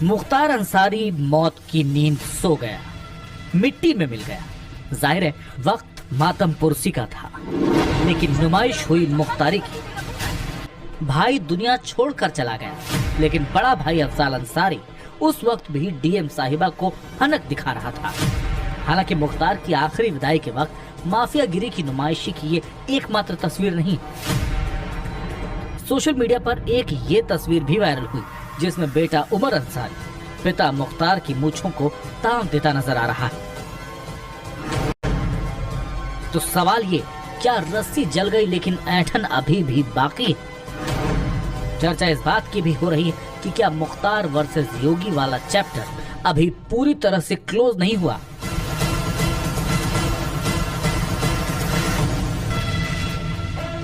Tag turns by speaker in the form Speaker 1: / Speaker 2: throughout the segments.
Speaker 1: मुख्तार अंसारी मौत की नींद सो गया, मिट्टी में मिल गया। जाहिर है वक्त मातम पुरसी का था, लेकिन नुमाइश हुई मुख्तारी की। भाई दुनिया छोड़कर चला गया, लेकिन बड़ा भाई अफजाल अंसारी उस वक्त भी डीएम साहिबा को हनक दिखा रहा था। हालांकि मुख्तार की आखिरी विदाई के वक्त माफियागिरी की नुमाइशी की ये एकमात्र तस्वीर नहीं, सोशल मीडिया पर एक ये तस्वीर भी वायरल हुई जिसमें बेटा उमर अंसारी पिता मुख्तार की मूंछों को तान देता नजर आ रहा है। तो सवाल ये, क्या रस्सी जल गई लेकिन ऐंठन अभी भी बाकी है? चर्चा इस बात की भी हो रही है कि क्या मुख्तार वर्सेस योगी वाला चैप्टर अभी पूरी तरह से क्लोज नहीं हुआ।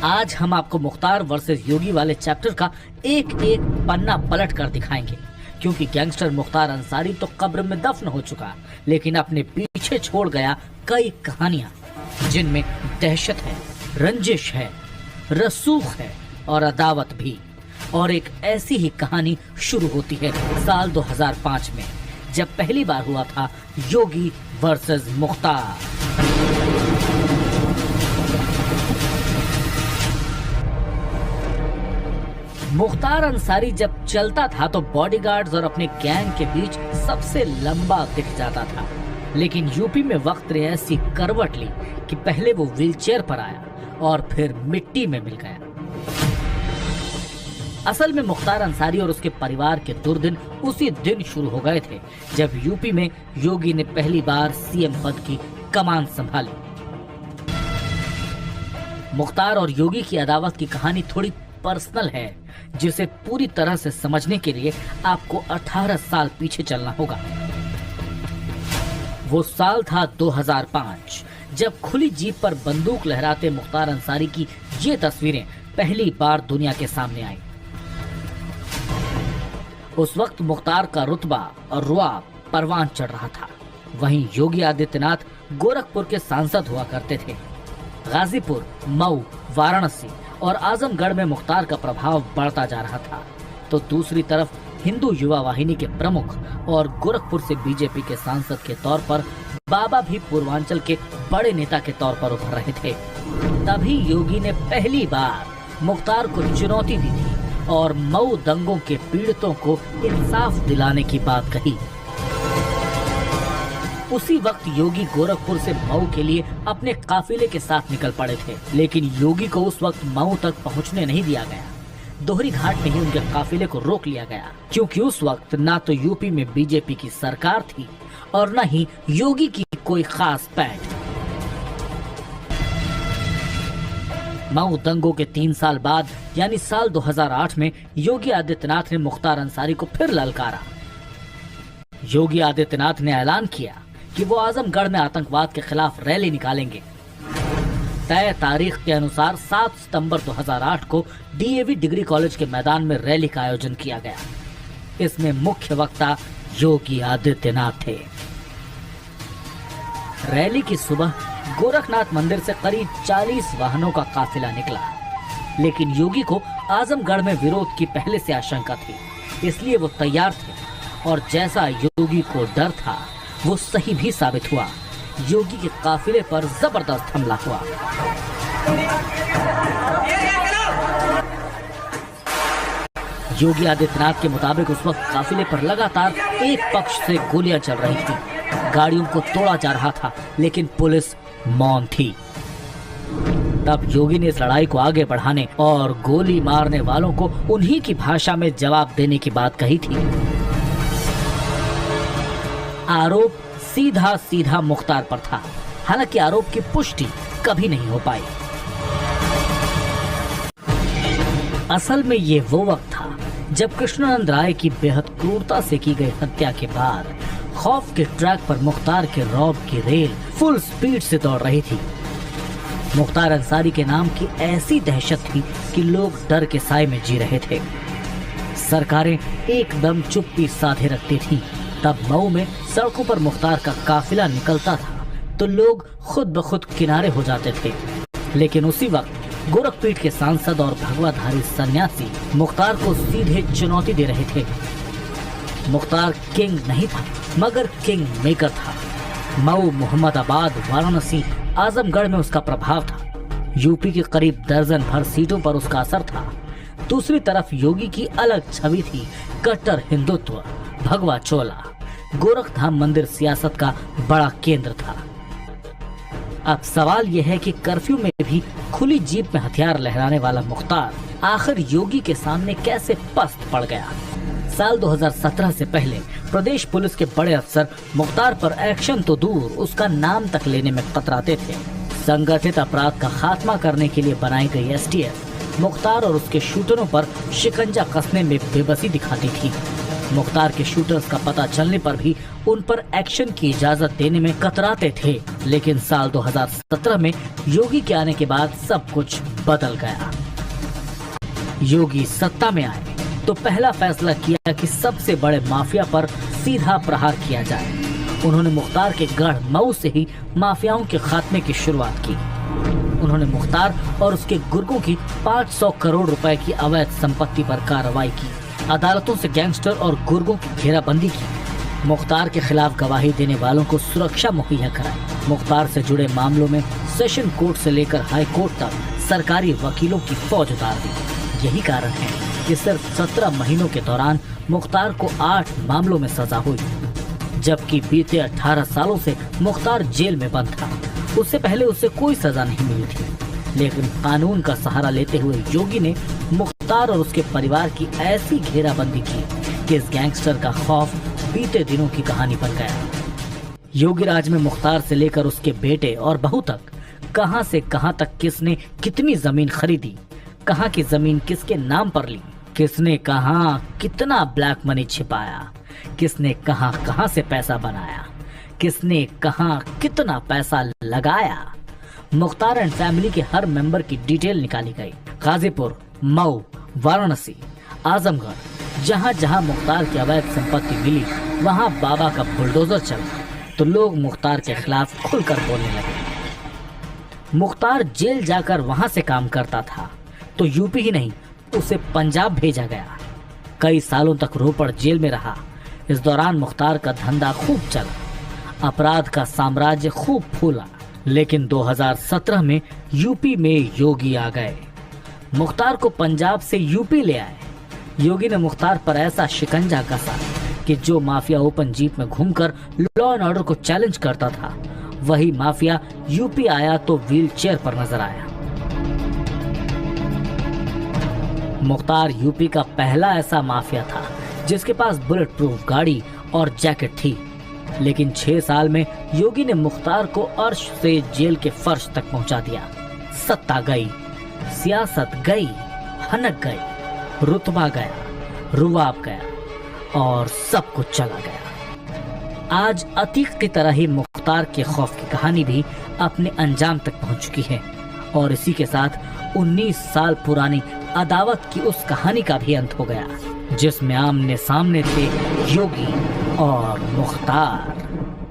Speaker 1: आज हम आपको मुख्तार वर्सेस योगी वाले चैप्टर का एक एक पन्ना पलट कर दिखाएंगे, क्योंकि गैंगस्टर मुख्तार अंसारी तो कब्र में दफन हो चुका, लेकिन अपने पीछे छोड़ गया कई कहानियां जिनमें दहशत है, रंजिश है, रसूख है और अदावत भी। और एक ऐसी ही कहानी शुरू होती है साल 2005 में, जब पहली बार हुआ था योगी वर्सेस मुख्तार। मुख्तार अंसारी जब चलता था तो बॉडीगार्ड्स और अपने गैंग के बीच सबसे लंबा दिख जाता था, लेकिन यूपी में वक्त ने ऐसी करवट ली कि पहले वो व्हीलचेयर पर आया और फिर मिट्टी में मिल गया। असल में मुख्तार अंसारी और उसके परिवार के दुर्दिन उसी दिन शुरू हो गए थे जब यूपी में योगी ने पहली बार सीएम पद की कमान संभाली। मुख्तार और योगी की अदावत की कहानी थोड़ी पर्सनल है, जिसे पूरी तरह से समझने के लिए आपको 18 साल पीछे चलना होगा। वो साल था 2005, जब खुली जीप पर बंदूक लहराते मुख्तार अंसारी की ये तस्वीरें पहली बार दुनिया के सामने आई। उस वक्त मुख्तार का रुतबा और रुआब परवान चढ़ रहा था। वहीं योगी आदित्यनाथ गोरखपुर के सांसद हुआ करते थे। गाजीपुर, मऊ, वाराणसी और आजमगढ़ में मुख्तार का प्रभाव बढ़ता जा रहा था, तो दूसरी तरफ हिंदू युवा वाहिनी के प्रमुख और गोरखपुर से बीजेपी के सांसद के तौर पर बाबा भी पूर्वांचल के बड़े नेता के तौर पर उभर रहे थे। तभी योगी ने पहली बार मुख्तार को चुनौती दी थी और मऊ दंगों के पीड़ितों को इंसाफ दिलाने की बात कही। उसी वक्त योगी गोरखपुर से मऊ के लिए अपने काफिले के साथ निकल पड़े थे, लेकिन योगी को उस वक्त मऊ तक पहुंचने नहीं दिया गया। दोहरी घाट में ही उनके काफिले को रोक लिया गया, क्योंकि उस वक्त ना तो यूपी में बीजेपी की सरकार थी और न ही योगी की कोई खास पैठ। मऊ दंगों के 3 साल बाद यानी साल 2008 में योगी आदित्यनाथ ने मुख्तार अंसारी को फिर ललकारा। योगी आदित्यनाथ ने ऐलान किया कि वो आजमगढ़ में आतंकवाद के खिलाफ रैली निकालेंगे। तय तारीख के अनुसार 7 सितंबर 2008 को डीएवी डिग्री कॉलेज के मैदान में रैली का आयोजन किया गया। इसमें मुख्य वक्ता योगी आदित्यनाथ थे। रैली की सुबह गोरखनाथ मंदिर से करीब 40 वाहनों का काफिला निकला, लेकिन योगी को आजमगढ़ में विरोध की पहले से आशंका थी, इसलिए वो तैयार थे और जैसा योगी को डर था वो सही भी साबित हुआ। योगी के काफिले पर जबरदस्त हमला हुआ। योगी आदित्यनाथ के मुताबिक उस वक्त काफिले पर लगातार एक पक्ष से गोलियां चल रही थी, गाड़ियों को तोड़ा जा रहा था, लेकिन पुलिस मौन थी। तब योगी ने इस लड़ाई को आगे बढ़ाने और गोली मारने वालों को उन्हीं की भाषा में जवाब देने की बात कही थी। आरोप सीधा सीधा मुख्तार पर था, हालांकि आरोप की पुष्टि कभी नहीं हो पाई। असल में ये वो वक्त था जब कृष्णानंद राय की बेहद क्रूरता से की गई हत्या के बाद खौफ के ट्रैक पर मुख्तार के रौब की रेल फुल स्पीड से दौड़ रही थी। मुख्तार अंसारी के नाम की ऐसी दहशत थी कि लोग डर के साए में जी रहे थे। सरकारें एकदम चुप्पी साधे रखती थीं। तब मऊ में सड़कों पर मुख्तार का काफिला निकलता था तो लोग खुद ब खुद किनारे हो जाते थे, लेकिन उसी वक्त गोरखपीठ के सांसद और भगवाधारी सन्यासी मुख्तार को सीधे चुनौती दे रहे थे। मुख्तार किंग नहीं था मगर किंग मेकर था। मऊ, मोहम्मदाबाद, वाराणसी, आजमगढ़ में उसका प्रभाव था। यूपी के करीब दर्जन भर सीटों पर उसका असर था। दूसरी तरफ योगी की अलग छवि थी, कट्टर हिंदुत्व, भगवा चोला। गोरखधाम मंदिर सियासत का बड़ा केंद्र था। अब सवाल यह है कि कर्फ्यू में भी खुली जीप में हथियार लहराने वाला मुख्तार आखिर योगी के सामने कैसे पस्त पड़ गया। साल 2017 से पहले प्रदेश पुलिस के बड़े अफसर मुख्तार पर एक्शन तो दूर उसका नाम तक लेने में कतराते थे। संगठित अपराध का खात्मा करने के लिए बनाई गई एसटीएफ मुख्तार और उसके शूटरों पर शिकंजा कसने में बेबसी दिखाती थी। मुख्तार के शूटर्स का पता चलने पर भी उन पर एक्शन की इजाजत देने में कतराते थे। लेकिन साल 2017 में योगी के आने के बाद सब कुछ बदल गया। योगी सत्ता में आए तो पहला फैसला किया कि सबसे बड़े माफिया पर सीधा प्रहार किया जाए। उन्होंने मुख्तार के गढ़ मऊ से ही माफियाओं के खात्मे की शुरुआत की। उन्होंने मुख्तार और उसके गुर्गों की 500 करोड़ रुपए की अवैध संपत्ति पर कार्रवाई की। अदालतों से गैंगस्टर और गुर्गों की घेराबंदी की। मुख्तार के खिलाफ गवाही देने वालों को सुरक्षा मुहैया कराई। मुख्तार से जुड़े मामलों में सेशन कोर्ट से लेकर हाई कोर्ट तक सरकारी वकीलों की फौज उतार दी। यही कारण है कि सिर्फ 17 महीनों के दौरान मुख्तार को 8 मामलों में सजा हुई, जबकि बीते 18 सालों से मुख्तार जेल में बंद था। उससे पहले उसे कोई सजा नहीं मिली थी। लेकिन कानून का सहारा लेते हुए योगी ने मुख्तार और उसके परिवार की ऐसी घेराबंदी की कि इस गैंगस्टर का खौफ बीते दिनों की कहानी बन गया। योगी राज में मुख्तार से लेकर उसके बेटे और बहू तक कहां से कहां तक किसने कितनी जमीन खरीदी, कहां की जमीन किसके नाम पर ली, किसने कहां कितना ब्लैक मनी छिपाया, किसने कहां कहां से पैसा बनाया, किसने कहां कितना पैसा लगाया। मुख्तार एंड फैमिली के हर मेंबर की डिटेल निकाली गई। गाजीपुर, मऊ, वाराणसी, आजमगढ़, जहां जहां मुख्तार की अवैध संपत्ति मिली वहां बाबा का बुलडोजर चला तो लोग मुख्तार के खिलाफ खुलकर बोलने लगे। मुख्तार जेल जाकर वहां से काम करता था तो यूपी ही नहीं उसे पंजाब भेजा गया। कई सालों तक रोपड़ जेल में रहा। इस दौरान मुख्तार का धंधा खूब चला, अपराध का साम्राज्य खूब फूला। लेकिन 2017 में यूपी में योगी आ गए। मुख्तार को पंजाब से यूपी ले आए। योगी ने मुख्तार पर ऐसा शिकंजा कसा कि जो माफिया ओपन जीप में घूमकर लॉ एंड ऑर्डर को चैलेंज करता था, वही माफिया यूपी आया तो व्हील चेयर पर नजर आया। मुख्तार यूपी का पहला ऐसा माफिया था जिसके पास बुलेट प्रूफ गाड़ी और जैकेट थी। लेकिन 6 साल में योगी ने मुख्तार को अर्श से जेल के फर्श तक पहुंचा दिया। सत्ता गई, सियासत गई, हनक गई, रुतबा गया, रुवाब गया और सब कुछ चला गया। आज अतीक की तरह ही मुख्तार के खौफ की कहानी भी अपने अंजाम तक पहुंच चुकी है और इसी के साथ 19 साल पुरानी अदावत की उस कहानी का भी अंत हो गया जिसमें आमने सामने थे योगी और मुख्तार।